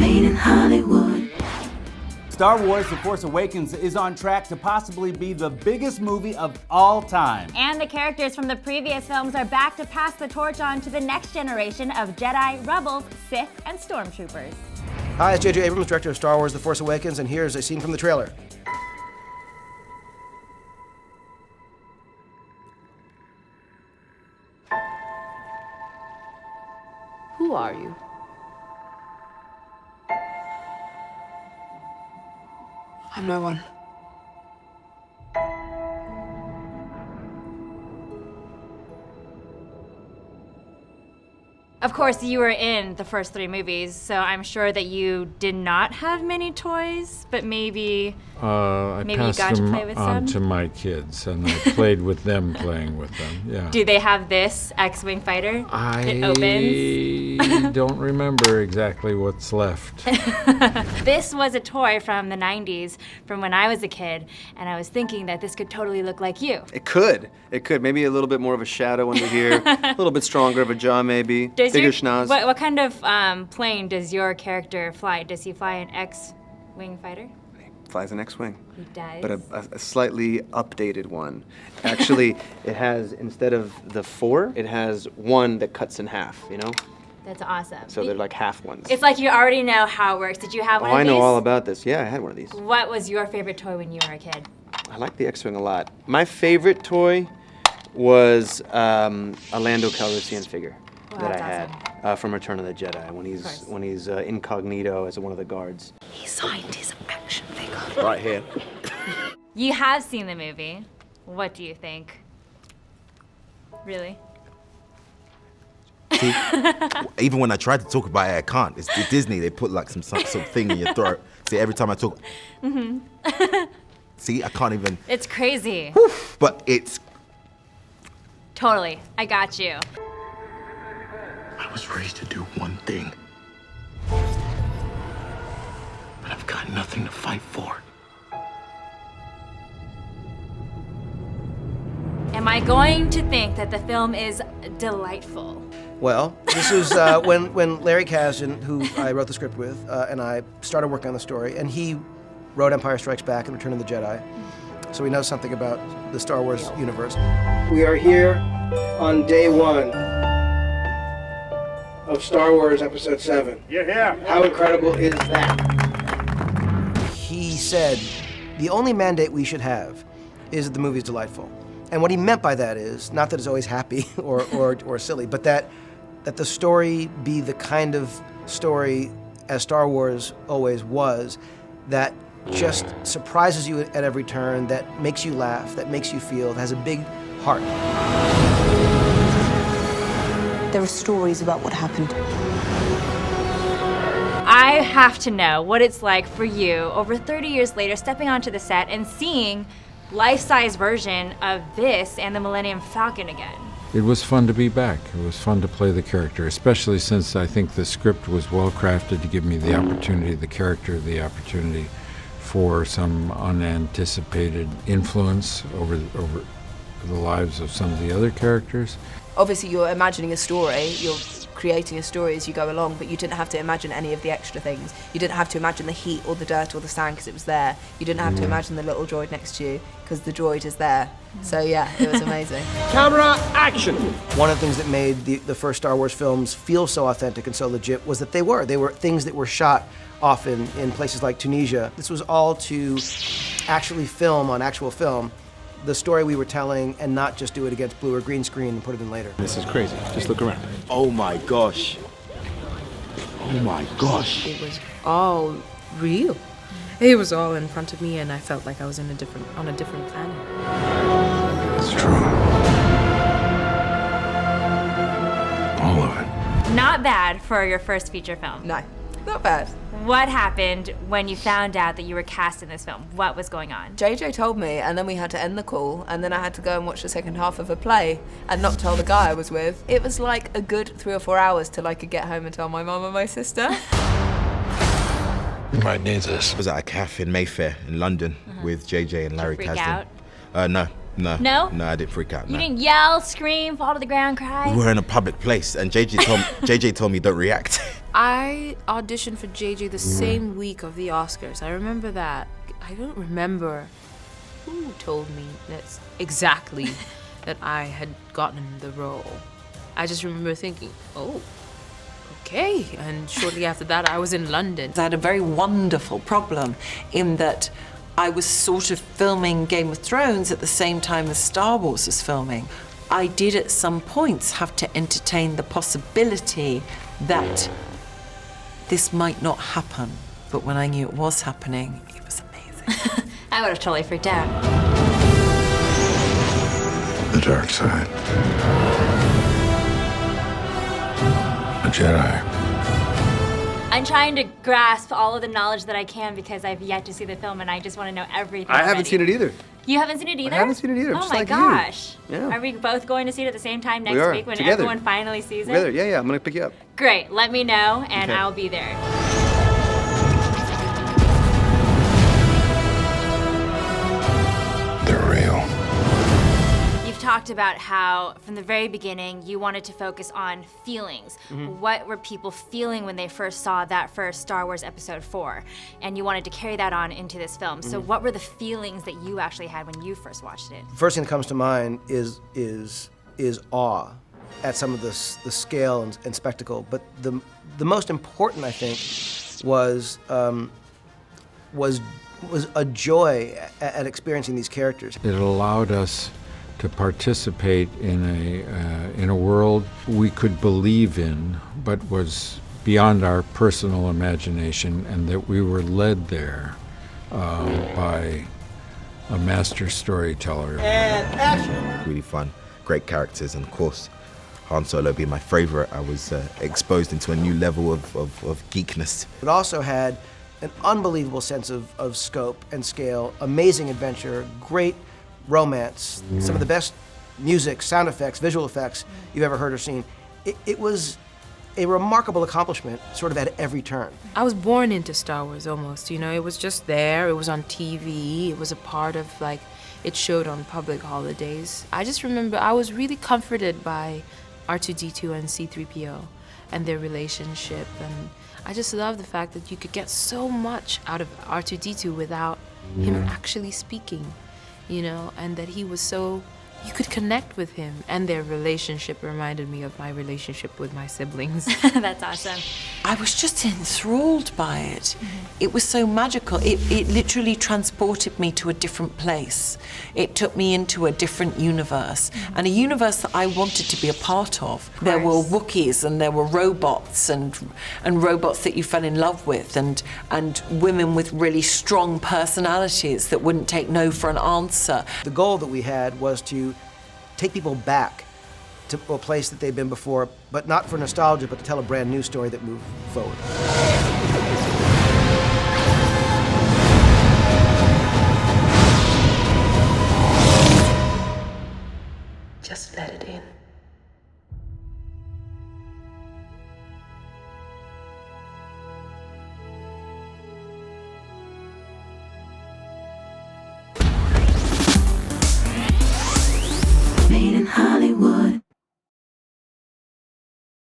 Made in Hollywood. Star Wars: The Force Awakens is on track to possibly be the biggest movie of all time. And the characters from the previous films are back to pass the torch on to the next generation of Jedi, Rebels, Sith, and Stormtroopers. Hi, it's J.J. Abrams, director of Star Wars: The Force Awakens, and here's a scene from the trailer. Who are you? I'm no one. Of course, you were in the first 3 movies, so I'm sure that you did not have many toys, but maybe I maybe you got to play with passed them on some? to my kids, and I played with them playing with them, yeah. Do they have this X-Wing fighter? It opens? I don't remember exactly what's left. This was a toy from the 90s, from when I was a kid, and I was thinking that this could totally look like you. It could. It could. Maybe a little bit more of a shadow under here, a little bit stronger of a jaw maybe, bigger schnoz. What kind of plane does your character fly? Does he fly an X-Wing fighter? He flies an X-Wing. He does? But a slightly updated one. Actually, it has, instead of the 4, it has 1 that cuts in half, you know? That's awesome. So they're like half ones. It's like you already know how it works. Did you have one of I these? know all about this. Yeah, I had one of these. What was your favorite toy when you were a kid? I like the X-Wing a lot. My favorite toy was a Lando Calrissian figure that I had from Return of the Jedi when he's incognito as one of the guards. He signed his action figure. Right here. You have seen the movie. What do you think? Really? See, even when I try to talk about it, I can't. It's Disney. They put like some thing in your throat. See, every time I talk. See, I can't even. It's crazy. But it's. Totally. I got you. I was raised to do one thing. But I've got nothing to fight for. Am I going to think that the film is delightful? Well, this is when Larry Kasdan, who I wrote the script with, and I started working on the story, and he wrote Empire Strikes Back and Return of the Jedi, so he knows something about the Star Wars universe. We are here on day 1 of Star Wars Episode 7. You're here. How incredible is that? He said, the only mandate we should have is that the movie is delightful. And what he meant by that is, not that it's always happy or silly, but that the story be the kind of story, as Star Wars always was, that just surprises you at every turn, that makes you laugh, that makes you feel, that has a big heart. There are stories about what happened. I have to know what it's like for you, over 30 years later, stepping onto the set and seeing life-size version of this and the Millennium Falcon again. It was fun to be back. It was fun to play the character, especially since I think the script was well crafted to give me the opportunity, the character, the opportunity for some unanticipated influence over the lives of some of the other characters. Obviously, you're imagining a story, you're creating a story as you go along, but you didn't have to imagine any of the extra things. You didn't have to imagine the heat or the dirt or the sand because it was there. You didn't have to imagine the little droid next to you because the droid is there. So yeah, it was amazing. Camera, action! One of the things that made the first Star Wars films feel so authentic and so legit was that they were things that were shot often in places like Tunisia. This was all to actually film on actual film the story we were telling and not just do it against blue or green screen and put it in later. This is crazy. Just look around. Oh my gosh. Oh my gosh. It was all real. It was all in front of me, and I felt like I was on a different planet. It's true. All of it. Not bad for your first feature film. No, not bad. What happened when you found out that you were cast in this film? What was going on? JJ told me, and then we had to end the call, and then I had to go and watch the second half of a play and not tell the guy I was with. It was like a good 3 or 4 hours till I could get home and tell my mum and my sister. You might need this. I was at a cafe in Mayfair in London with JJ and Larry Freak Kasdan. out? No. No. No? No, I didn't freak out. You no. didn't yell, scream, fall to the ground, cry? We were in a public place, and JJ told me don't react. I auditioned for JJ the same week of the Oscars. I remember that. I don't remember who told me that's exactly that I had gotten the role. I just remember thinking, oh, okay. And shortly after that, I was in London. I had a very wonderful problem in that I was sort of filming Game of Thrones at the same time as Star Wars was filming. I did at some points have to entertain the possibility that this might not happen. But when I knew it was happening, it was amazing. I would have totally freaked out. The dark side. A Jedi. I'm trying to grasp all of the knowledge that I can because I've yet to see the film and I just want to know everything. I haven't already. seen it either. You haven't seen it either? I haven't seen it either. Oh just my like you. gosh. Yeah. Are we both going to see it at the same time next We are, week when together. everyone finally sees it? Together, yeah, I'm gonna pick you up. Great. Let me know and Okay. I'll be there. They're real. You've talked about how from the very beginning you wanted to focus on feelings. What were people feeling when they first saw that first Star Wars Episode 4? And you wanted to carry that on into this film. So what were the feelings that you actually had when you first watched it? First thing that comes to mind is awe at some of the scale and spectacle. But the most important, I think, was a joy at experiencing these characters. It allowed us to participate in a world we could believe in, but was beyond our personal imagination, and that we were led there by a master storyteller. Really fun, great characters, and of course, Han Solo being my favorite, I was exposed into a new level of geekness. It also had an unbelievable sense of scope and scale, amazing adventure, great romance, some of the best music, sound effects, visual effects you've ever heard or seen. It was a remarkable accomplishment, sort of at every turn. I was born into Star Wars almost, you know, it was just there, it was on TV, it was a part of, like, it showed on public holidays. I just remember I was really comforted by R2-D2 and C-3PO and their relationship, and I just love the fact that you could get so much out of R2-D2 without him actually speaking, you know, and that he was so, you could connect with him, and their relationship reminded me of my relationship with my siblings. That's awesome. I was just enthralled by it. It was so magical. It literally transported me to a different place. It took me into a different universe, and a universe that I wanted to be a part of. There were Wookiees, and there were robots, and robots that you fell in love with, and women with really strong personalities that wouldn't take no for an answer. The goal that we had was to take people back to a place that they've been before, but not for nostalgia, but to tell a brand new story that moved forward.